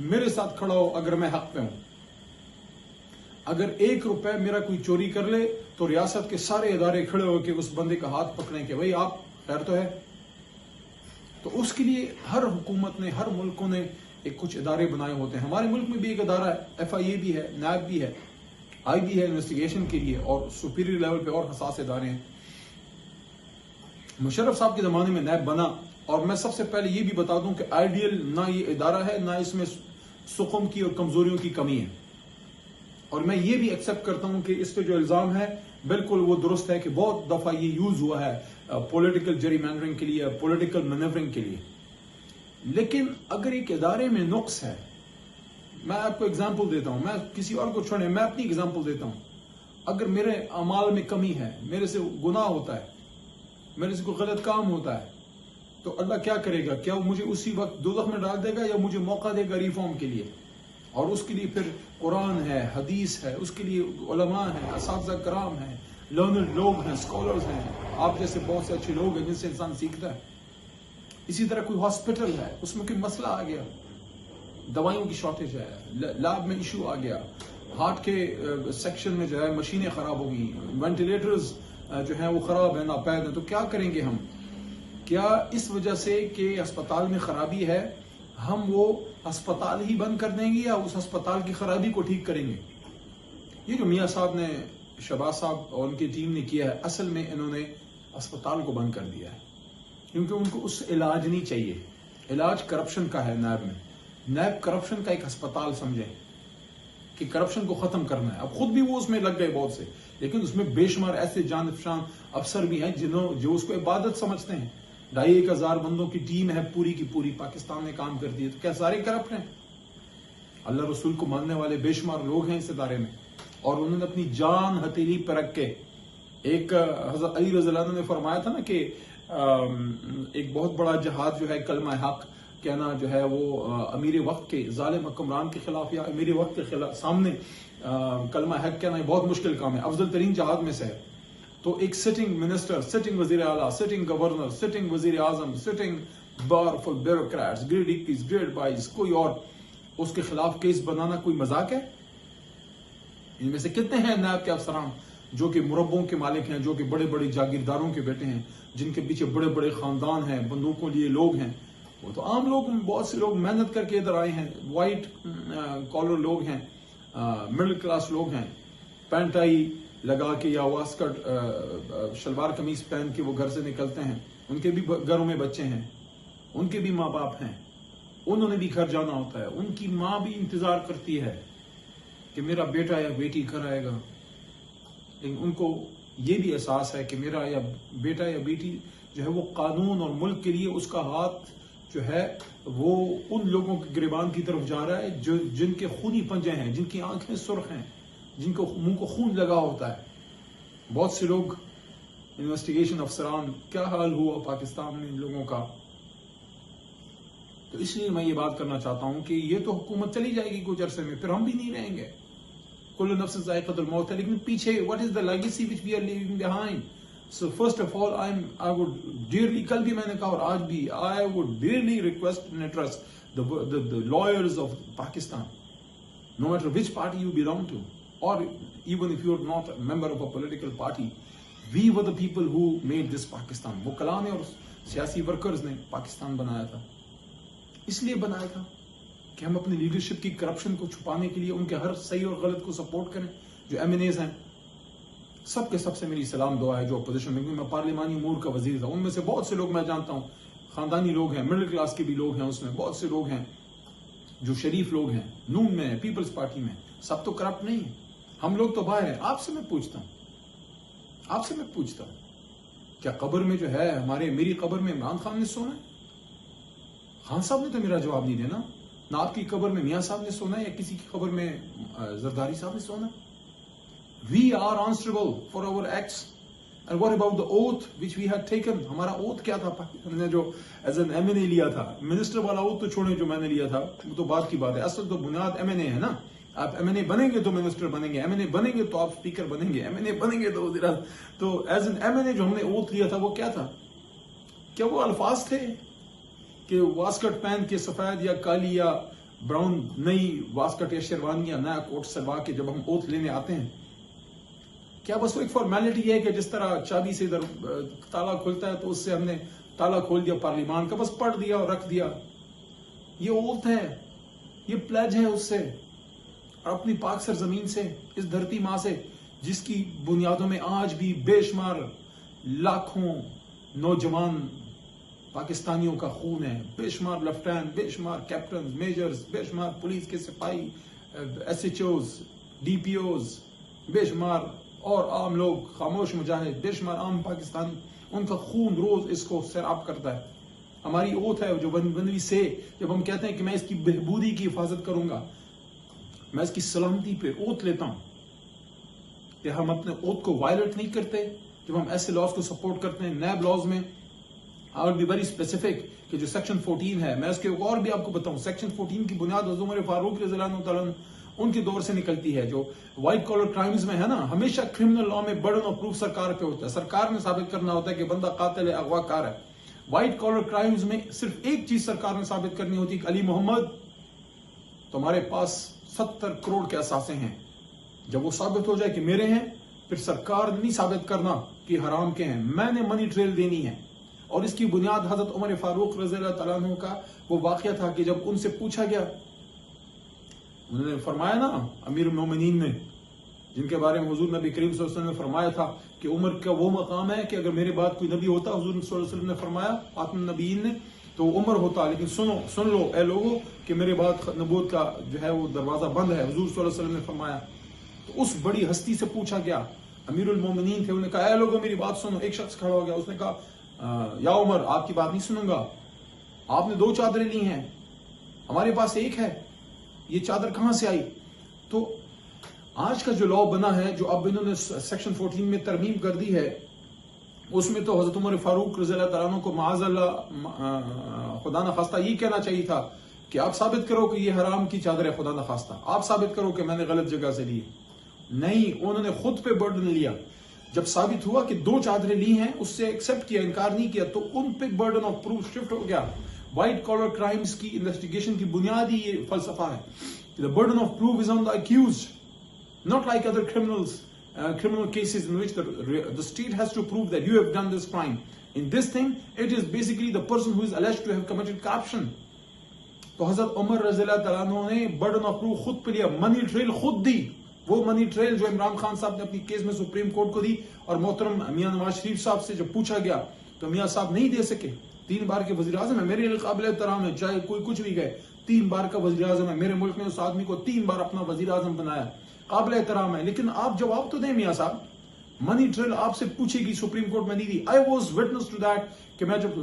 میرے ساتھ کھڑا ہو اگر میں حق پہ ہوں. اگر 1 روپے میرا کوئی چوری کر لے تو ریاست کے سارے ادارے کھڑے ہو کے اس بندے کا ہاتھ پکڑیں کہ بھائی آپ خیر تو ہے. تو اس کے لیے ہر حکومت نے، ہر ملکوں نے ایک کچھ ادارے بنائے ہوتے ہیں. ہمارے ملک میں بھی ایک ادارہ ہے، FIA بھی ہے، نیب بھی ہے، IB ہے انویسٹیگیشن کے لیے، اور سپیریئر لیول پہ اور حساس ادارے ہیں. مشرف صاحب کے زمانے میں نیب بنا، اور میں سب سے پہلے یہ بھی بتا دوں کہ آئیڈیل نہ یہ ادارہ ہے، نہ اس میں سقم کی اور کمزوریوں کی کمی ہے. اور میں یہ بھی ایکسپٹ کرتا ہوں کہ اس پہ جو الزام ہے بالکل وہ درست ہے کہ بہت دفعہ یہ یوز ہوا ہے پولیٹیکل جری مینڈرنگ کے لیے، پولیٹیکل مینیورنگ کے لیے. لیکن اگر ایک ادارے میں نقص ہے، میں آپ کو اگزامپل دیتا ہوں، میں کسی اور کو چھوڑیں، میں اپنی اگزامپل دیتا ہوں. اگر میرے اعمال میں کمی ہے، میرے سے گناہ ہوتا ہے، میرے سے کوئی غلط کام ہوتا ہے، تو اللہ کیا کرے گا؟ کیا وہ مجھے اسی وقت دوزخ میں ڈال دے گا یا مجھے موقع دے گا ریفارم کے لیے؟ اور اس کے لیے پھر قرآن ہے، حدیث ہے، اس کے لیے علماء ہیں، اساتذہ کرام ہیں، لرنڈ لوگ ہیں، اسکالرز ہیں، آپ جیسے بہت سے اچھے لوگ ہیں جن سے انسان سیکھتا ہے. اسی طرح کوئی ہاسپٹل ہے، اس میں کوئی مسئلہ آ گیا، دوائیوں کی شارٹیج ہے، لیب میں ایشو آ گیا، ہارٹ کے سیکشن میں جو ہے مشینیں خراب ہو گئی، وینٹیلیٹرز جو ہیں وہ خراب ہیں، ناپید ہیں، تو کیا کریں گے ہم؟ کیا اس وجہ سے کہ اسپتال میں خرابی ہے ہم وہ ہسپتال ہی بند کر دیں گے یا اس ہسپتال کی خرابی کو ٹھیک کریں گے؟ یہ جو میاں صاحب نے، شہباز صاحب اور ان کی ٹیم نے کیا ہے، اصل میں انہوں نے اسپتال کو بند کر دیا ہے، کیونکہ ان کو اس سے علاج نہیں چاہیے. علاج کرپشن کا ہے نیب میں. نیب کرپشن کا ایک ہسپتال سمجھیں کہ کرپشن کو ختم کرنا ہے. اب خود بھی وہ اس میں لگ گئے بہت سے، لیکن اس میں بے شمار ایسے جان افشان افسر بھی ہیں جو اس کو عبادت سمجھتے ہیں. 2,500 بندوں کی ٹیم ہے پوری کی پوری، پاکستان میں کام کرتی ہے. تو کیا سارے کرپٹ ہیں؟ اللہ رسول کو ماننے والے بے شمار لوگ ہیں اس ادارے میں، اور انہوں نے اپنی جان ہتھیلی پر رکھ کے، ایک حضرت علی رضی اللہ عنہ نے فرمایا تھا نا کہ ایک بہت بڑا جہاد جو ہے کلمہ حق کہنا جو ہے وہ امیر وقت کے ظالم حکمران کے خلاف یا امیر وقت کے خلاف سامنے کلمہ حق کہنا یہ بہت مشکل کام ہے، افضل ترین جہاد میں سے ہے. تو ایک سٹنگ منسٹر، سٹنگ وزیر اعلیٰ، سٹنگ گورنر، سٹنگ وزیر اعظم، سٹنگ بار فل بیوروکریٹس، گریڈ 21، گریڈ 22، کوئی اور اس کے خلاف کیس بنانا کوئی مذاق ہے؟ ان میں سے کتنے ہیں نیب کے افسران جو کہ مربوں کے مالک ہیں، جو کہ بڑے بڑے جاگیرداروں کے بیٹے ہیں، جن کے پیچھے بڑے بڑے خاندان ہیں، بندوقوں لیے لوگ ہیں؟ وہ تو عام لوگ، بہت سے لوگ محنت کر کے ادھر آئے ہیں، وائٹ کالر لوگ ہیں، مڈل کلاس لوگ ہیں، پینٹ ٹائی لگا کے یا واسکٹ شلوار قمیض پہن کے وہ گھر سے نکلتے ہیں. ان کے بھی گھروں میں بچے ہیں، ان کے بھی ماں باپ ہیں، انہوں نے بھی گھر جانا ہوتا ہے. ان کی ماں بھی انتظار کرتی ہے کہ میرا بیٹا یا بیٹی گھر آئے گا. لیکن ان کو یہ بھی احساس ہے کہ میرا یا بیٹا یا بیٹی جو ہے وہ قانون اور ملک کے لیے اس کا ہاتھ جو ہے وہ ان لوگوں کے گریبان کی طرف جا رہا ہے جن کے خونی پنجے ہیں، جن کی آنکھیں سرخ ہیں، جن کو منہ کو خون لگا ہوتا ہے. بہت سے لوگ انویسٹیگیشن افسران، کیا حال ہوا پاکستان میں ان لوگوں کا. تو اس لیے میں یہ بات کرنا چاہتا ہوں کہ یہ تو حکومت چلی جائے گی کچھ عرصے میں، پھر ہم بھی نہیں رہیں گے. کل نفس ذائقۃ الموت ہے، لیکن پیچھے what is the legacy which we are leaving behind? So first of all, I would dearly، کل بھی میں نے کہا اور آج بھی، I would dearly request and trust the lawyers of Pakistan, no matter which party you belong to, or even if you are not a member of a political party, we were the people who made this Pakistan. وہ کلانے اور سیاسی workers نے پاکستان بنایا تھا، اس لیے بنایا تھا کہ ہم اپنی لیڈرشپ کی کرپشن کو چھپانے کے لیے ان کے ہر صحیح اور غلط کو سپورٹ کریں. جو MNAs ہیں سب کے سب سے میری سلام دعا ہے جو اپوزیشن میں، میں پارلیمانی امور کا وزیر تھا، ان میں سے بہت سے لوگ میں جانتا ہوں، خاندانی لوگ ہیں، مڈل کلاس کے بھی لوگ ہیں، اس میں بہت سے لوگ ہیں جو شریف لوگ ہیں، نون میں، پیپلز پارٹی میں، سب تو کرپٹ نہیں ہیں. ہم لوگ تو باہر ہیں. آپ سے میں پوچھتا ہوں کیا قبر میں جو ہے میری قبر میں عمران خان نے سونا ہے؟ خان صاحب نے تو میرا جواب نہیں دینا. نہ آپ کی قبر میں میاں صاحب نے سونا ہے یا کسی کی قبر میں زرداری صاحب نے سونا ہے. We are answerable for our acts. And what about the oath which we had taken? ہمارا oath کیا تھا پاکستان نے جو ایز این MNA لیا تھا؟ منسٹر والا oath تو چھوڑیں جو میں نے لیا تھا، وہ تو بات کی بات ہے. اصل تو بنیاد MNA ہے نا. آپ MNA بنیں گے تو منسٹر بنیں گے، MNA بنیں گے تو آپ اسپیکر بنیں گے، MNA بنیں گے تو وزیر اعظم. تو ایز این MNA جو ہم نے oath لیا تھا وہ کیا تھا؟ کیا وہ الفاظ تھے کہ واسکٹ پہن کے سفید یا کالی یا براؤن نئی واسکٹ یا شیروانیاں نیا کوٹ سلوا کے جب ہم اوتھ لینے آتے ہیں، کیا بس وہ ایک فارمیلٹی ہے کہ جس طرح چابی سے تالا کھلتا ہے تو اس سے ہم نے تالا کھول دیا پارلیمان کا، بس پڑھ دیا اور رکھ دیا؟ یہ اوتھ ہے، یہ پلیج ہے اس سے، اور اپنی پاک سرزمین سے، اس دھرتی ماں سے جس کی بنیادوں میں آج بھی بے شمار لاکھوں نوجوان پاکستانیوں کا خون ہے، بے شمار لیفٹیننٹ، بے شمار کیپٹن، میجرز، بے شمار پولیس کے سپاہی، S H Os, D P Os, بے شمار اور عام لوگ، خاموش مجاہد، بے شمار عام پاکستانی، ان کا خون روز اس کو سیراب کرتا ہے۔ ہماری اوتھ ہے جو بندوی سے جب ہم کہتے ہیں کہ میں اس کی بہبودی کی حفاظت کروں گا، میں اس کی سلامتی پہ اوتھ لیتا ہوں کہ ہم اپنے اوتھ کو وائلیٹ نہیں کرتے۔ جب ہم ایسے لاز کو سپورٹ کرتے ہیں، نیب لاز میں I will be very specific کہ جو سیکشن 14 ہے، میں اس کے اور بھی آپ کو بتاؤں، سیکشن 14 کی بنیاد حضرت عمر فاروق رضی اللہ عنہ ان کے دور سے نکلتی ہے، جو وائٹ کالر کرائمز میں ہے نا، ہمیشہ کرمنل لا میں برڈن آف پروف سرکار پہ ہوتا ہے، سرکار نے ثابت کرنا ہوتا ہے کہ بندہ قاتل ہے، اغوا کار ہے۔ وائٹ کالر کرائمز میں صرف ایک چیز سرکار نے ثابت کرنی ہوتی ہے کہ علی محمد تمہارے پاس 70 کروڑ کے اثاثے ہیں، جب وہ ثابت ہو جائے کہ میرے ہیں، پھر سرکار نے نہیں ثابت کرنا کہ حرام کے ہیں، میں نے منی ٹریل دینی ہے۔ اور اس کی بنیاد حضرت عمر فاروق رضی اللہ تعالیٰ عنہ کا وہ واقعہ تھا کہ جب ان سے پوچھا گیا، انہوں نے فرمایا نا، امیر المومنین نے، جن کے بارے میں حضور نبی کریم صلی اللہ علیہ وسلم نے فرمایا تھا کہ عمر کا وہ مقام ہے کہ اگر میرے بعد کوئی نبی ہوتا، حضور صلی اللہ علیہ وسلم نے فرمایا خاتم النبیین نے، تو عمر ہوتا، لیکن سن لو اے لوگوں کہ میرے بعد نبوت کا جو ہے وہ دروازہ بند ہے، حضور صلی اللہ علیہ وسلم نے فرمایا۔ تو اس بڑی ہستی سے پوچھا گیا، امیر المومنین تھے، انہوں نے کہا اے لوگوں میری بات سنو۔ ایک شخص کھڑا ہو گیا، اس نے کہا یا عمر آپ کی بات نہیں سنوں گا، آپ نے 2 چادریں لی ہیں، ہمارے پاس ایک ہے، یہ چادر کہاں سے آئی؟ تو آج کا جو لا بنا ہے، جو اب انہوں نے سیکشن 14 میں ترمیم کر دی ہے، اس میں تو حضرت عمر فاروق رضی اللہ تعالیٰ عنہ کو معاذ اللہ خدا نخواستہ یہ کہنا چاہیے تھا کہ آپ ثابت کرو کہ یہ حرام کی چادر ہے، خدا نخواستہ آپ ثابت کرو کہ میں نے غلط جگہ سے لی۔ نہیں، انہوں نے خود پہ برڈن لیا۔ جب ثابت ہوا کہ 2 چادریں لی ہیں، اس سے ایکسپٹ کیا، انکار نہیں کیا، تو ان پہ برڈن آف پروف شفٹ ہو گیا۔ وائٹ کالر کرائمز کی انویسٹیگیشن کی بنیادی یہ فلسفہ ہے، the burden of proof is on the accused, not like other criminal cases in which the state has to prove that you have done this crime. In this thing, it is basically the person who is alleged to have committed corruption. تو حضرت عمر رضی اللہ تعالیٰ عنہ نے burden of proof خود پہ لیا، money trail خود دی، وہ منی ٹریل جو عمران خان صاحب نے اپنی کیس میں سپریم کورٹ کو دی، اور محترم میاں نواز شریف صاحب سے جب پوچھا گیا تو میاں صاحب نہیں دے سکے۔ 3 بار کے وزیر اعظم ہے، میرے لیے قابل احترام ہے، چاہے کوئی کچھ بھی کہے، 3 بار کا وزیر اعظم ہے، میرے ملک نے اس آدمی کو 3 بار اپنا وزیر اعظم بنایا، قابل احترام ہے، لیکن آپ جواب تو دیں میاں صاحب، منی ٹریل آپ سے پوچھے گی، سپریم کورٹ میں نہیں دی۔ I was witness to that کہ میں جب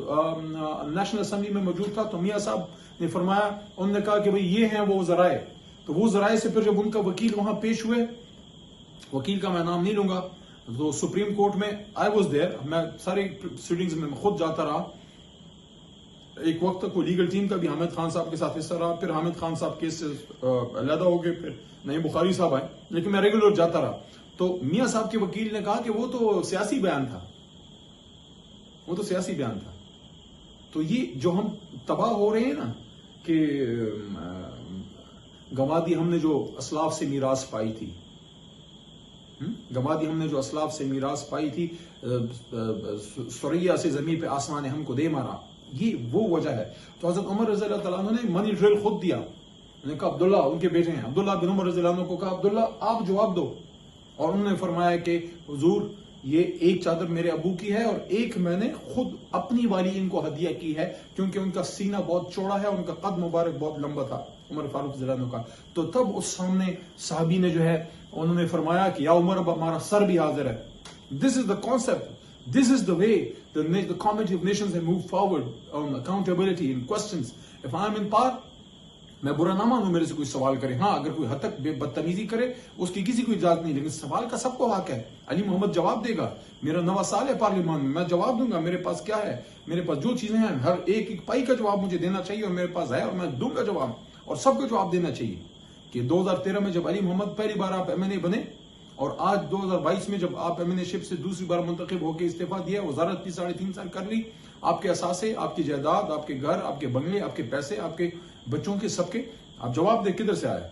نیشنل اسمبلی میں موجود تھا تو میاں صاحب نے فرمایا، انہوں نے کہا کہ بھئی یہ ہیں وہ ذرائع، تو وہ ذرائع سے پھر جب ان کا وکیل وہاں پیش ہوئے، وکیل کا میں نام نہیں لوں گا، تو سپریم کورٹ میں آئی واز دیئر، میں سارے سیٹنگز میں خود جاتا رہا، ایک وقت تک وہ لیگل ٹیم کا بھی حامد خان صاحب کے ساتھ حصہ رہا، پھر حامد خان صاحب کیس سے علیحدہ ہو گئے، پھر نئی بخاری صاحب آئے، لیکن میں ریگولر جاتا رہا۔ تو میاں صاحب کے وکیل نے کہا کہ وہ تو سیاسی بیان تھا، وہ تو سیاسی بیان تھا۔ تو یہ جو ہم تباہ ہو رہے ہیں نا کہ گوادی ہم نے جو اسلاف سے میراث پائی تھی، گوادی ہم نے جو اسلاف سے میراث پائی تھی، سریا سے زمین پہ آسمان نے ہم کو دے مارا، یہ وہ وجہ ہے۔ تو حضرت عمر رضی اللہ تعالیٰ عنہ نے منی ڈرل خود دیا، انہوں نے کہا عبداللہ، ان کے بیٹے ہیں عبداللہ بن عمر رضی اللہ عنہ کو کہا عبداللہ آپ جواب دو، اور انہوں نے فرمایا کہ حضور یہ ایک چادر میرے ابو کی ہے اور ایک میں نے خود اپنی والی ان کو ہدیہ کی ہے، کیونکہ ان کا سینہ بہت چوڑا ہے، ان کا قد مبارک بہت لمبا تھا عمر فاروق رضی اللہ عنہ کا۔ تو تب اس سامنے صحابی نے جو ہے انہوں نے فرمایا کہ یا عمر اب ہمارا سر بھی حاضر ہے۔ This is the concept, this is the way the community of nations have moved forward on accountability in questions. If I am in power, میں برا نہ مانوں میرے سے کوئی سوال کرے، ہاں اگر کوئی حد تک بدتمیزی کرے اس کی کسی کو اجازت نہیں، لیکن سوال کا سب کو حق ہے۔ علی محمد جواب دے گا، میرا 9 سال ہے پارلیمان میں جواب دوں گا، میرے پاس کیا ہے، میرے پاس جو چیزیں ہیں ہر ایک پائی کا جواب مجھے دینا چاہیے، اور میرے پاس ہے اور میں دوں گا جواب، اور سب کو جواب دینا چاہیے۔ کہ 2013 میں جب علی محمد پہلی بار آپ ایم این اے بنے، اور آج 2022 میں جب آپ ایم این اے شپ سے دوسری بار منتخب ہو کے استعفیٰ دیا، وزارت بھی 3.5 سال کر لی، آپ کے اثاثے، آپ کی جائیداد، آپ کے گھر، آپ کے بنگلے، آپ کے پیسے، آپ کے بچوں کے سب کے آپ جواب دیں کدھر سے آئے؟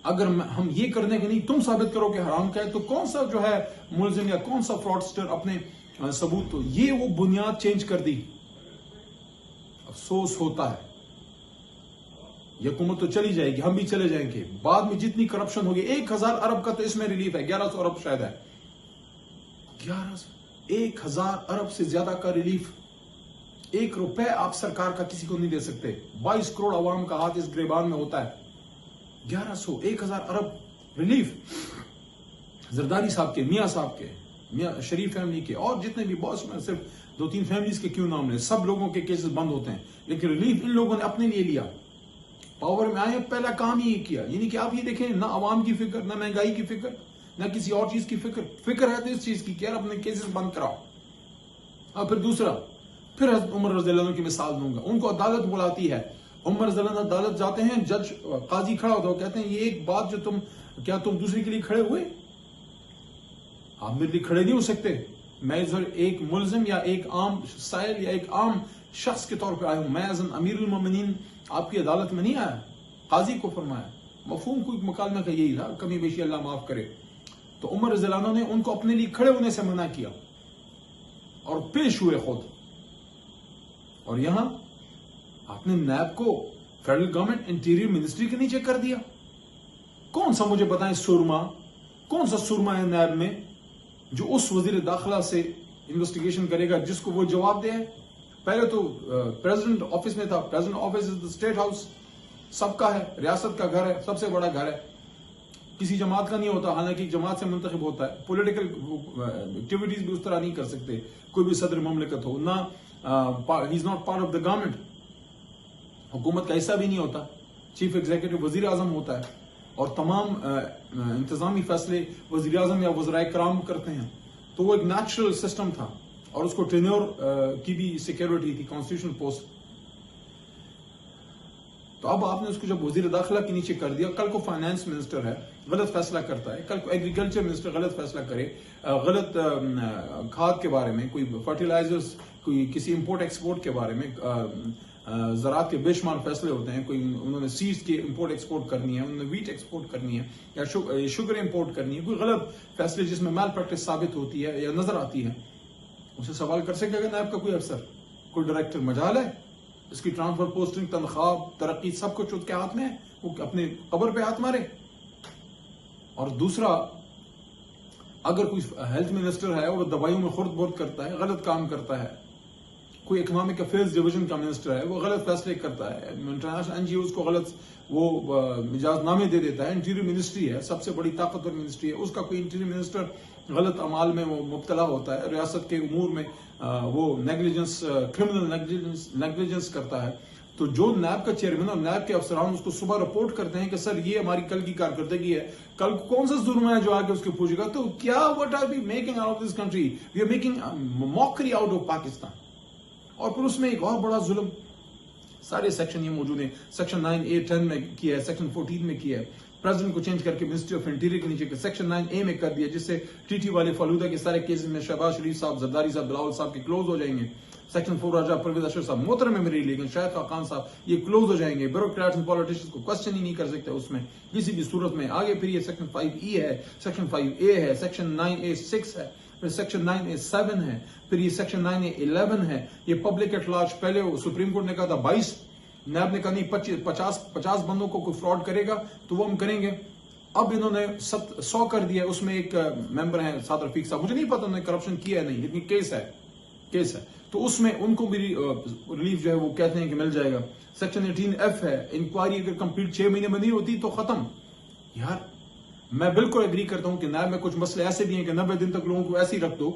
اگر ہم یہ کرنے کے نہیں تم ثابت کرو کہ حرام کا ہے تو کون سا جو ہے ملزم یا کون سا فراڈسٹر اپنے ثبوت تو یہ وہ بنیاد چینج کر دی. افسوس ہوتا ہے. یہ حکومت تو چلی جائے گی, ہم بھی چلے جائیں گے, بعد میں جتنی کرپشن ہوگی 1000 ارب کا تو اس میں ریلیف ہے, 1100 ارب شاید ہے, 1000 ارب سے زیادہ کا ریلیف. 1 روپے آپ سرکار کا کسی کو نہیں دے سکتے. 22 کروڑ عوام کا ہاتھ اس گریبان میں ہوتا ہے. 1000 ارب ریلیف زرداری صاحب کے, میاں صاحب کے, میاں شریف فیملی کے, اور جتنے بھی باس میں صرف 2-3 فیملیز کے کیوں نام لیں, سب لوگوں کے کیسز بند ہوتے ہیں. لیکن ریلیف ان لوگوں نے اپنے لیے لیا. پاور میں آئے پہلا کام ہی کیا, یعنی کہ آپ یہ دیکھیں نہ عوام کی فکر, نہ مہنگائی کی فکر, نہ کسی اور چیز کی فکر ہے تو اس چیز کی کہ یار اپنے کیسز بند کراؤ. اور پھر دوسرا, پھر حضرت عمر رضی اللہ عنہ کی مثال دوں گا. ان کو عدالت بلاتی ہے, عمر رضی اللہ عنہ عدالت جاتے ہیں, جج قاضی کھڑا ہوتا ہے, کہتے ہیں یہ ایک بات جو کیا تم دوسرے کے لیے کھڑے ہوئے؟ آپ میرے لیے کھڑے نہیں ہو سکتے. میں ایک ملزم یا ایک عام سائل یا ایک عام شخص کے طور پہ آیا ہوں. میں ایز این امیر المومنین آپ کی عدالت میں نہیں آیا. قاضی کو فرمایا, مفہوم کوئی مکالمہ کا یہی تھا, کمی بیشی اللہ معاف کرے. تو عمر رضی اللہ عنہ نے ان کو اپنے لیے کھڑے ہونے سے منع کیا اور پیش ہوئے خود. اور یہاں آپ نے نیب کو فیڈرل گورنمنٹ انٹیریئر منسٹری کے نیچے کر دیا. کون سا مجھے بتائیں سرما, کون سا سرما ہے نیب میں جو اس وزیر داخلہ سے انویسٹیگیشن کرے گا جس کو وہ جواب دے. پہلے تو پریزیڈنٹ آفس میں تھا. President office is the state house, سب کا ہے, ریاست کا گھر ہے, سب سے بڑا گھر ہے. کسی جماعت کا نہیں ہوتا, حالانکہ ایک جماعت سے منتخب ہوتا ہے. پولیٹیکل ایکٹیویٹیز بھی اس طرح نہیں کر سکتے کوئی بھی صدر مملکت ہو, نہ ہی is not part of the government, حکومت کا حصہ بھی نہیں ہوتا. چیف ایگزیکٹو وزیر اعظم ہوتا ہے اور تمام انتظامی فیصلے وزیر اعظم یا وزرائے کرام کرتے ہیں. تو وہ ایک نیچرل سسٹم تھا اور اس کو ٹینیور کی بھی سیکیورٹی تھی, کانسٹیٹیوشنل پوسٹ. تو اب آپ نے اس کو جب وزیر داخلہ کے نیچے کر دیا, کل کو فائنانس منسٹر ہے غلط فیصلہ کرتا ہے, کل کو ایگریکلچر منسٹر غلط فیصلہ کرے, غلط کھاد کے بارے میں, کوئی فرٹیلائزرز, کوئی کسی امپورٹ ایکسپورٹ کے بارے میں, زراعت کے بے شمار فیصلے ہوتے ہیں. کوئی انہوں نے سیڈز کی امپورٹ ایکسپورٹ کرنی ہے, انہوں نے ویٹ ایکسپورٹ کرنی ہے یا شوگر امپورٹ کرنی ہے, کوئی غلط فیصلے جس میں مال پریکٹس ثابت ہوتی ہے یا نظر آتی ہے, اسے سوال کر سکے گا نیب کا کوئی افسر, کوئی ڈائریکٹر؟ مجال ہے اس کی ٹرانسفر, پوسٹنگ, تنخواہ, ترقی, سب کچھ اس کے ہاتھ میں ہے, وہ اپنے قبر پہ ہاتھ مارے. اور دوسرا, اگر کوئی ہیلتھ منسٹر ہے اور دوائیوں میں خورد برد کرتا ہے, غلط کام کرتا ہے, کوئی اکنامک افیئرز ڈویژن کا منسٹر ہے, وہ غلط فیصلے کرتا ہے, انٹرنیشنل این جی اوز کو غلط وہ اجازت نامے دے دیتا ہے. انٹیریئر منسٹری ہے, سب سے بڑی طاقتور منسٹری ہے, اس کا کوئی انٹیریئر منسٹر غلط اعمال میں وہ مبتلا ہوتا ہے, ریاست کے امور میں وہ نیگلیجنس, کرمنل نیگلیجنس کرتا ہے. تو جو نیب کا چیئرمین اور نیب کے افسران اس کو صبح رپورٹ کرتے ہیں کہ سر یہ ہماری کل کی کارکردگی ہے, کل کون سا ظلم ہے جو آگے اس کے پوچھے گا, تو کیا what are we making out of this country, we are making mockery out of Pakistan. اور پھر اس میں ایک اور بڑا ظلم, سارے سیکشن یہ موجود ہیں, سیکشن 9A 10 میں کیا ہے, سیکشن 14 میں کیا ہے, پریزیڈنٹ کو چینج کر کے منسٹری آف انٹیریئر کے نیچے سیکشن 9A میں کر دیا, جس سے ٹی ٹی والے فالودہ کے سارے کیسز میں شہباز شریف صاحب, زرداری صاحب, بلاول صاحب کے کلوز ہو جائیں گے. سیکشن 4 راجہ پرویز اشرف صاحب محترم ہے میری, لیکن شاہد خاقان صاحب یہ کلوز ہو جائیں گے. بیوروکریٹس اینڈ پولیٹیشنز کو کوشچن ہی نہیں کر سکتے اس میں کسی بھی صورت میں. آگے پھر یہ سیکشن 5E ہے, سیکشن 5A ہے, سیکشن 9A 6 ہے, پھر سیکشن 9A 7 ہے, پھر یہ سیکشن 9A 11 ہے. یہ پبلک ایٹ لارج, پہلے سپریم کورٹ نے کہا تھا 22, نیب نے کہا نہیں 50 بندوں کو کوئی فراڈ کرے گا تو وہ ہم کریں گے. اب انہوں نے 100 کر دیا. اس میں ایک ممبر ہیں سعد رفیق صاحب, مجھے نہیں پتا انہوں نے کرپشن کیا ہے نہیں, لیکن کیس ہے. تو اس میں ان کو بھی ریلیف جو ہے وہ کہتے ہیں کہ مل جائے گا. سیکشن 18F ہے, انکوائری اگر کمپلیٹ 6 مہینے میں نہیں ہوتی تو ختم. یار میں بالکل ایگری کرتا ہوں کہ نیب میں کچھ مسئلے ایسے بھی ہیں کہ 90 دن تک لوگوں کو ایسے ہی رکھ دو,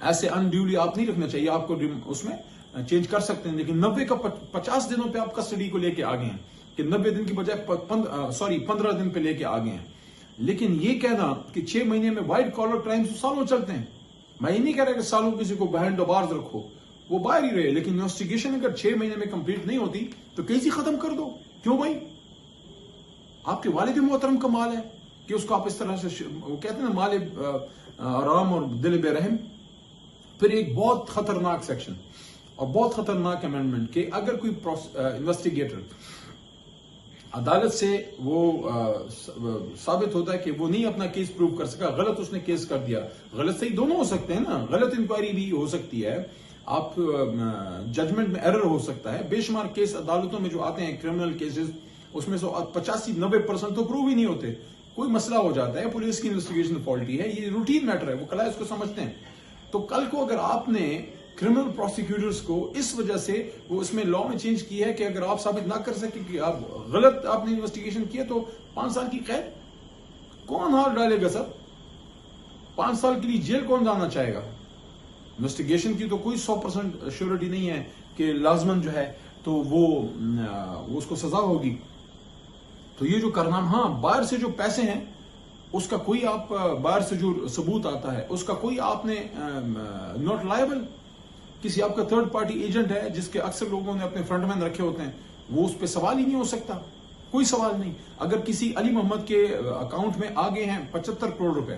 ایسے انڈیولی آپ نہیں رکھنا چاہیے, آپ کو اس میں چینج کر سکتے ہیں, لیکن 90 کا 50 دنوں پہ آپ کسٹڈی کو لے کے آگے ہیں, کہ 90 دن کی بجائے 15 دن پہ لے کے آگے ہیں. لیکن یہ کہنا کہ 6 مہینے میں وائٹ کالر کرائمز سالوں چلتے ہیں, میں یہ نہیں کہہ رہا کہ سالوں کسی کو بہائنڈ دا بارز رکھو, وہ باہر ہی رہے, لیکن انویسٹیگیشن اگر 6 مہینے میں کمپلیٹ نہیں ہوتی تو کیس ہی ختم کر دو. کیوں بھائی؟ آپ کے والد محترم کا مال ہے کہ اس کو آپ اس طرح سے, وہ کہتے ہیں نا مال آرام اور دل بے رحم. پھر ایک بہت خطرناک سیکشن, اور بہت خطرناک امینڈمنٹ کہ اگر کوئی انویسٹیگیٹر عدالت سے وہ ثابت ہوتا ہے کہ وہ نہیں اپنا کیس پروو کر سکا، غلط اس نے کیس کر دیا، غلط صحیح دونوں ہو سکتے ہیں نا، غلط انکوائری بھی ہو سکتی ہے، آپ ججمنٹ میں ایرر ہو سکتا ہے، بے شمار کیس عدالتوں میں جو آتے ہیں کرمنل کیسز اس میں 85-90% تو پروو ہی نہیں ہوتے، کوئی مسئلہ ہو جاتا ہے، پولیس کی انویسٹیگیشن فالٹی ہے، یہ روٹین میٹر ہے، وہ کل اس کو سمجھتے ہیں۔ تو کل کو اگر آپ نے کرمنل پروسیکیوٹرز کو اس وجہ سے وہ اس میں لا میں چینج کیا ہے کہ اگر آپ ثابت نہ کر سکے کہ آپ غلط آپ نے انویسٹیگیشن کیا تو 5 سال کی قید، کون ہاتھ ڈالے گا سر؟ 5 سال کے لیے جیل کون جانا چاہے گا؟ انویسٹیگیشن کی تو کوئی 100% شیورٹی نہیں ہے کہ لازمن جو ہے تو وہ اس کو سزا ہوگی۔ تو یہ جو کرنا، ہاں باہر سے جو پیسے ہیں اس کا کوئی آپ باہر سے جو ثبوت آتا ہے اس کا کوئی آپ نے ناٹ لائبل، کسی آپ کا تھرڈ پارٹی ایجنٹ ہے جس کے اکثر لوگوں نے اپنے فرنٹ مین رکھے ہوتے ہیں، وہ اس پہ سوال ہی نہیں ہو سکتا، کوئی سوال نہیں۔ اگر کسی علی محمد کے اکاؤنٹ میں آگے ہیں 75 کروڑ روپے،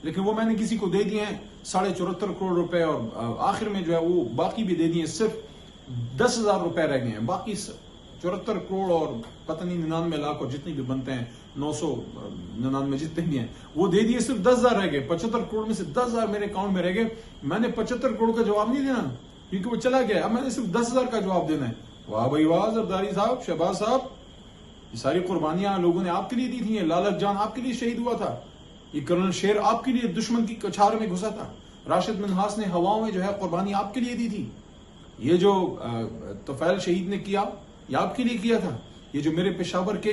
لیکن وہ میں نے کسی کو دے دیے ہیں 74.5 کروڑ روپے، اور آخر میں جو ہے وہ باقی بھی دے دیے، صرف 10,000 روپے رہ گئے ہیں، باقی 74 کروڑ اور پتہ نہیں 99 لاکھ اور جتنے بھی بنتے ہیں 999 جتنے بھی ہیں وہ دے دیے، صرف 10,000 رہ گئے، 75 کروڑ میں سے 10,000 میرے اکاؤنٹ میں رہ گئے۔ میں نے 75 کروڑ کا جواب نہیں دینا کیونکہ وہ چلا گیا، اب میں نے صرف 10,000 کا جواب دینا ہے۔ واہ بھائی واہ، زرداری صاحب، شہباز صاحب، یہ ساری قربانیاں لوگوں نے آپ کے لیے دی تھی، لالچ جان آپ کے لیے شہید ہوا تھا، یہ کرنل شیر آپ کے لیے دشمن کی کچھار میں گھسا تھا، راشد منہاس نے ہواؤں میں جو ہے قربانی آپ کے لیے دی تھی، یہ جو طفیل شہید نے کیا یہ آپ کے لیے کیا تھا، یہ جو میرے پشاور کے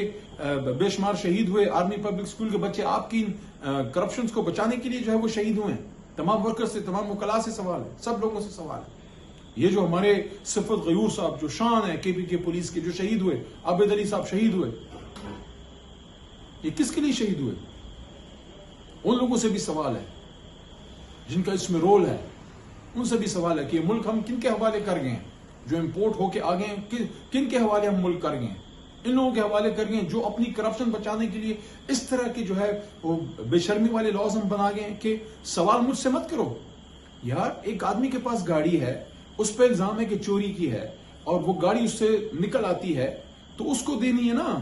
بے شمار شہید ہوئے آرمی پبلک اسکول کے بچے آپ کی کرپشنز کو بچانے کے لیے جو ہے وہ شہید ہوئے ہیں۔ تمام ورکر سے، تمام وکلاء سے سوال ہے، سب لوگوں سے سوال ہے۔ یہ جو ہمارے صفت غیور صاحب جو شان ہے کے پی کے پولیس کے جو شہید ہوئے، عابد علی صاحب شہید ہوئے، یہ کس کے لیے شہید ہوئے؟ ان لوگوں سے بھی سوال ہے جن کا اس میں رول ہے، ان سے بھی سوال ہے کہ یہ ملک ہم کن کے حوالے کر گئے ہیں، جو امپورٹ ہو کے آگے ہیں کن کے حوالے ہم ملک کر گئے ہیں، ان لوگوں کے حوالے کر گئے ہیں جو اپنی کرپشن بچانے کے لیے اس طرح کے جو ہے وہ بے شرمی والے لاز ہم بنا گئے ہیں کہ سوال مجھ سے مت کرو۔ یار ایک آدمی کے پاس گاڑی ہے، اس پہ الزام ہے کہ چوری کی ہے، اور وہ گاڑی اس سے نکل آتی ہے تو اس کو دینی ہے نا۔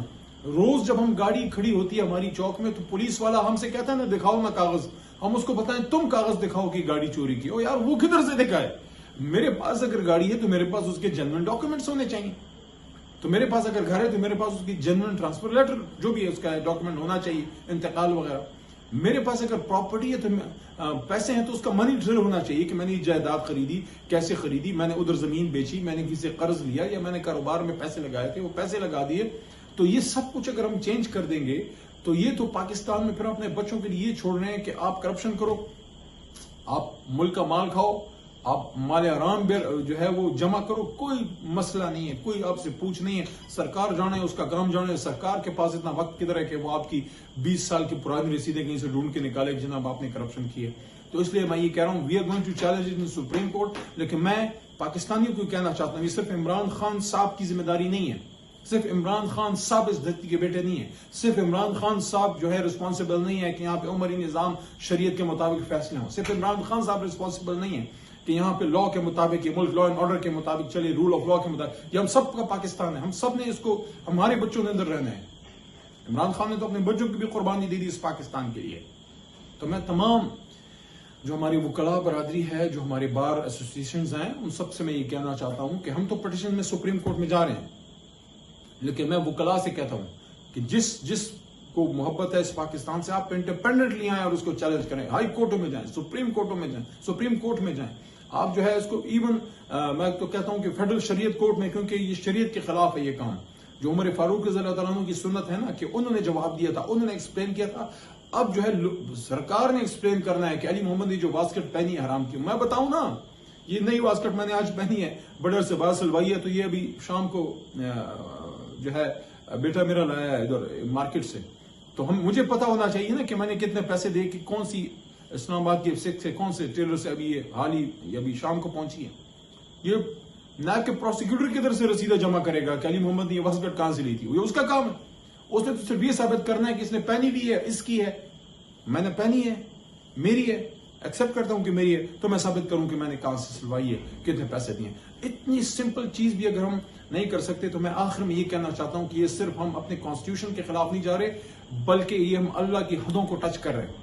روز جب ہم گاڑی کھڑی ہوتی ہے ہماری چوک میں تو پولیس والا ہم سے کہتا ہے نا دکھاؤ نا کاغذ، ہم اس کو بتائیں تم کاغذ دکھاؤ کہ گاڑی چوری کی ہو، یار وہ کدھر سے دکھائے؟ میرے پاس اگر گاڑی ہے تو میرے پاس اس کے جنوین ڈاکومنٹس ہونے چاہیے، تو میرے پاس اگر گھر ہے تو میرے پاس اس کی جنوین ٹرانسفر لیٹر جو بھی ہے اس کا ڈاکومنٹ ہونا چاہیے، انتقال وغیرہ۔ میرے پاس اگر پراپرٹی ہے تو پیسے ہیں تو اس کا منی ٹریل ہونا چاہیے کہ میں نے یہ جائیداد خریدی، کیسے خریدی، میں نے ادھر زمین بیچی، میں نے کسی سے قرض لیا، یا میں نے کاروبار میں پیسے لگائے تھے وہ پیسے لگا دیے۔ تو یہ سب کچھ اگر ہم چینج کر دیں گے تو یہ تو پاکستان میں پھر اپنے بچوں کے لیے یہ چھوڑ رہے ہیں کہ آپ کرپشن کرو، آپ ملک کا مال کھاؤ، آپ مال حرام جو ہے وہ جمع کرو، کوئی مسئلہ نہیں ہے، کوئی آپ سے پوچھ نہیں ہے، سرکار جانے اس کا کام جانے، سرکار کے پاس اتنا وقت کدھر ہے کہ وہ آپ کی 20 سال کی پرانی رسیدیں کہیں سے ڈھونڈ کے نکالے کہ جناب آپ نے کرپشن کی ہے۔ تو اس لیے میں یہ کہہ رہا ہوں we are going to challenge it in supreme court, لیکن میں پاکستانیوں کو کہنا چاہتا ہوں یہ صرف عمران خان صاحب کی ذمہ داری نہیں ہے، صرف عمران خان صاحب اس دھرتی کے بیٹے نہیں ہیں، صرف عمران خان صاحب جو ہے رسپانسبل نہیں ہے کہ یہاں پہ عمری نظام شریعت کے مطابق فیصلے ہوں، صرف عمران خان صاحب رسپانسبل نہیں ہے کہ یہاں پہ لا کے مطابق یہ ملک لا اینڈ آرڈر کے مطابق چلے، رول آف لا کے مطابق، یہ ہم سب کا پاکستان ہے، ہم سب نے اس کو ہمارے بچوں کے اندر رہنا ہے۔ عمران خان نے تو اپنے بچوں کی بھی قربانی دے دی اس پاکستان کے لیے۔ تو میں تمام جو ہماری وکلاء برادری ہے، جو ہمارے بار ایسوسیشنز ہیں، ان سب سے میں یہ کہنا چاہتا ہوں کہ ہم تو پٹیشن میں سپریم کورٹ میں جا رہے ہیں، لیکن میں وکلاء سے کہتا ہوں کہ جس کو محبت ہے اس پاکستان سے، آپ انڈیپینڈنٹلی آئیں اور اس کو چیلنج کریں، ہائی کورٹوں میں جائیں، سپریم کورٹوں میں جائیں، سپریم کورٹ میں جائیں، آپ جو ہے اس کو ایون میں تو کہتا ہوں کہ فیڈرل شریعت کورٹ میں، کیونکہ یہ شریعت کے خلاف ہے یہ کام، جو عمر فاروق رضی اللہ تعالیٰ عنہ کی سنت ہے نا کہ انہوں نے جواب دیا تھا، انہوں نے ایکسپلین کیا تھا، اب جو ہے سرکار نے ایکسپلین کرنا ہے کہ علی محمد نے جو واسکٹ پہنی ہے حرام کی، میں بتاؤں نا، یہ نئی واسکٹ میں نے آج پہنی ہے، بڈر سے باہر سلوائی ہے، تو یہ ابھی شام کو جو ہے بیٹا میرا لایا ہے ادھر مارکیٹ سے، تو مجھے پتا ہونا چاہیے نا کہ میں نے کتنے پیسے دے کہ کون سی اسلام آباد کے سکھ سے کون سے ٹیلر سے ابھی یہ حال ہی ابھی شام کو پہنچی ہے۔ یہ نائب کے پروسیکیوٹر کدھر سے رسیدہ جمع کرے گا کہ علی محمد نے یہ واسکٹ کہاں سے لی تھی؟ یہ اس کا کام ہے، اس نے تو صرف یہ ثابت کرنا ہے کہ اس نے پہنی بھی ہے، اس کی ہے، میں نے پہنی ہے، میری ہے، ایکسیپٹ کرتا ہوں کہ میری ہے تو میں ثابت کروں کہ میں نے کہاں سے سلوائی ہے، کتنے پیسے دیے. اتنی سمپل چیز بھی اگر ہم نہیں کر سکتے تو میں آخر میں یہ کہنا چاہتا ہوں کہ یہ صرف ہم اپنے کانسٹیٹیوشن کے خلاف نہیں جا رہے، بلکہ یہ ہم اللہ کی حدوں کو ٹچ کر رہے ہیں.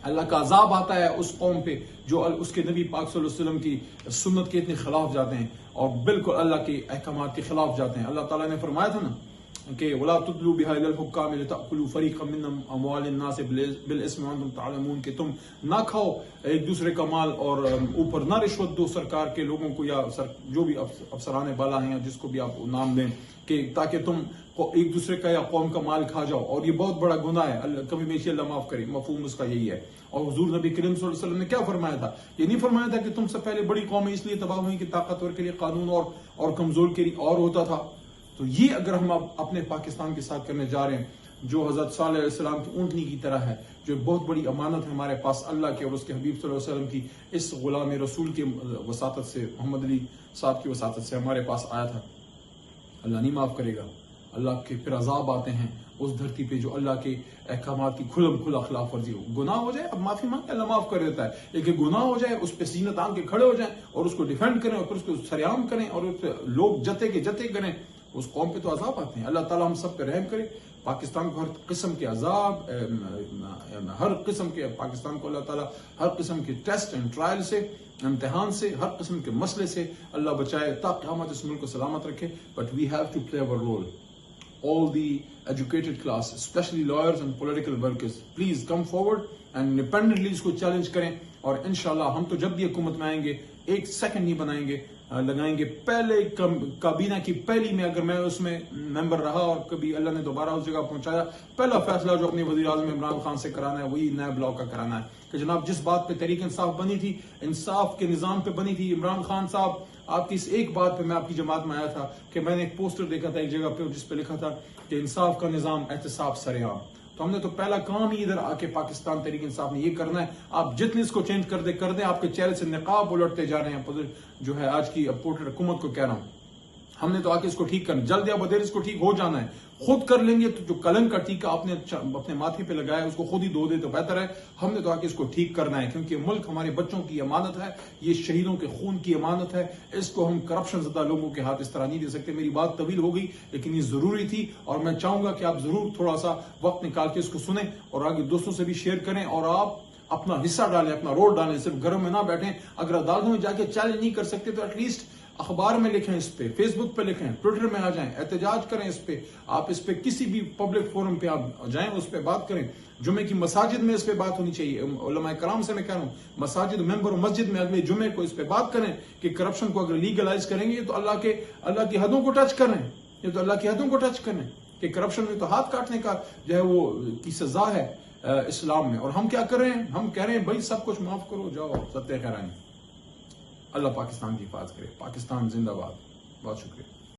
اللہ کا عذاب آتا ہے اس قوم پہ جو اس کے نبی پاک صلی اللہ علیہ وسلم کی سنت کے اتنے خلاف جاتے ہیں اور بالکل اللہ کے احکامات کے خلاف جاتے ہیں. اللہ تعالیٰ نے فرمایا تھا نا کہ وَلَا تُدْلُوا بِهَا إِلَى الْحُكَّامِ لِتَأْكُلُوا فَرِيقًا مِّنْ أَمْوَالِ النَّاسِ بِالْإِثْمِ وَأَنْتُمْ تَعْلَمُونَ کہ تم نہ کھاؤ ایک دوسرے کا مال اور اوپر نہ رشوت دو سرکار کے لوگوں کو یا جو بھی افسران بالا ہیں یا جس کو بھی آپ نام دیں کہ تاکہ تم ایک دوسرے کا یا قوم کا مال کھا جاؤ، اور یہ بہت بڑا گناہ ہے. کبھی بیشی اللہ معاف کرے، مفہوم اس کا یہی ہے. اور حضور نبی کریم صلی اللہ علیہ وسلم نے کیا فرمایا تھا؟ یہ نہیں فرمایا تھا کہ تم سے پہلے بڑی قومیں اس لیے تباہ ہوئی کہ طاقتور کے لیے قانون اور کمزور کے لیے اور ہوتا تھا. تو یہ اگر ہم اپنے پاکستان کے ساتھ کرنے جا رہے ہیں جو حضرت صالح علیہ السلام کی اونٹنی کی طرح ہے، جو بہت بڑی امانت ہے ہمارے پاس اللہ کے اور اس کے حبیب صلی اللہ علیہ وسلم کی اس غلام رسول کے وساطت سے، محمد علی صاحب کی وساطت سے ہمارے پاس آیا تھا. اللہ نہیں معاف کرے گا. اللہ کے پھر عذاب آتے ہیں اس دھرتی پہ جو اللہ کے احکامات کی کھلم کھلا خلاف ورزی ہو. گناہ ہو جائے اب معافی مانگے، اللہ معاف کر دیتا ہے. لیکن گناہ ہو جائے اس پہ سینہ تان کے کھڑے ہو جائیں اور اس کو ڈیفینڈ کریں اور پھر اس کو سریعام کریں اور اس پہ لوگ جتے کے جتے کریں، اس قوم پہ تو عذاب آتے ہیں. اللہ تعالیٰ ہم سب پہ رحم کرے. پاکستان کو ہر قسم کے عذاب، ہر قسم کے پاکستان کو اللہ تعالیٰ ہر قسم کے ٹیسٹ اینڈ ٹرائل سے، امتحان سے، ہر قسم کے مسئلے سے اللہ بچائے تاکہ قیامت اس ملک کو سلامت رکھے. But we have to play our role. All the educated class, especially lawyers and political workers, please come forward and independently اس کو چیلنج کریں. اور انشاءاللہ ہم تو جب بھی حکومت میں آئیں گے ایک سیکنڈ نہیں بنائیں گے، لگائیں گے. پہلے کابینہ کی پہلی میں اگر میں اس میں ممبر رہا اور کبھی اللہ نے دوبارہ اس جگہ پہنچایا، پہلا فیصلہ جو اپنے وزیر اعظم عمران خان سے کرانا ہے وہی نیا بلاک کا کرانا ہے کہ جناب جس بات پہ تحریک انصاف بنی تھی، انصاف کے نظام پہ بنی تھی، عمران خان صاحب آپ کی اس ایک بات پہ میں آپ کی جماعت میں آیا تھا کہ میں نے ایک پوسٹر دیکھا تھا ایک جگہ پہ جس پہ لکھا تھا کہ انصاف کا نظام، احتساب سرعام. تو ہم نے تو پہلا کام ہی ادھر آ کے پاکستان تحریک انصاف نے یہ کرنا ہے. آپ جتنے اس کو چینج کر دیں آپ کے چہرے سے نقاب الٹتے جا رہے ہیں. جو ہے آج کی اپورٹر حکومت کو کہہ رہا ہوں، ہم نے تو آ کے اس کو ٹھیک کرنا، جلد یا بدیر اس کو ٹھیک ہو جانا ہے. خود کر لیں گے تو جو کلنک کا ٹیکہ آپ نے اپنے ماتھے پہ لگایا ہے اس کو خود ہی دھو دے تو بہتر ہے. ہم نے تو آ کے اس کو ٹھیک کرنا ہے کیونکہ ملک ہمارے بچوں کی امانت ہے، یہ شہیدوں کے خون کی امانت ہے. اس کو ہم کرپشن زدہ لوگوں کے ہاتھ اس طرح نہیں دے سکتے. میری بات طویل ہو گئی لیکن یہ ضروری تھی اور میں چاہوں گا کہ آپ ضرور تھوڑا سا وقت نکال کے اس کو سنیں اور آگے دوستوں سے بھی شیئر کریں اور آپ اپنا حصہ ڈالیں، اپنا رول ڈالیں. صرف گھروں میں نہ بیٹھیں. اگر عدالتوں میں جا کے چیلنج نہیں کر سکتے تو ایٹ لیسٹ اخبار میں لکھیں، اس پہ فیس بک پہ لکھیں، ٹویٹر میں آ جائیں، احتجاج کریں اس پہ. آپ اس پہ کسی بھی پبلک فورم پہ آپ جائیں، اس پہ بات کریں. جمعے کی مساجد میں اس پہ بات ہونی چاہیے. علماء کرام سے میں کہہ رہا ہوں مساجد ممبر و مسجد میں اگلے جمعے کو اس پہ بات کریں کہ کرپشن کو اگر لیگلائز کریں گے تو اللہ کی حدوں کو ٹچ کریں. یہ تو اللہ کی حدوں کو ٹچ کریں کہ کرپشن میں تو ہاتھ کاٹنے کا جو ہے وہ کی سزا ہے اسلام میں. اور ہم کیا کر رہے ہیں؟ ہم کہہ رہے ہیں بھائی سب کچھ معاف کرو، جاؤ ستیہ خیرانی. اللہ پاکستان کی حفاظت کرے. پاکستان زندہ باد. بہت شکریہ.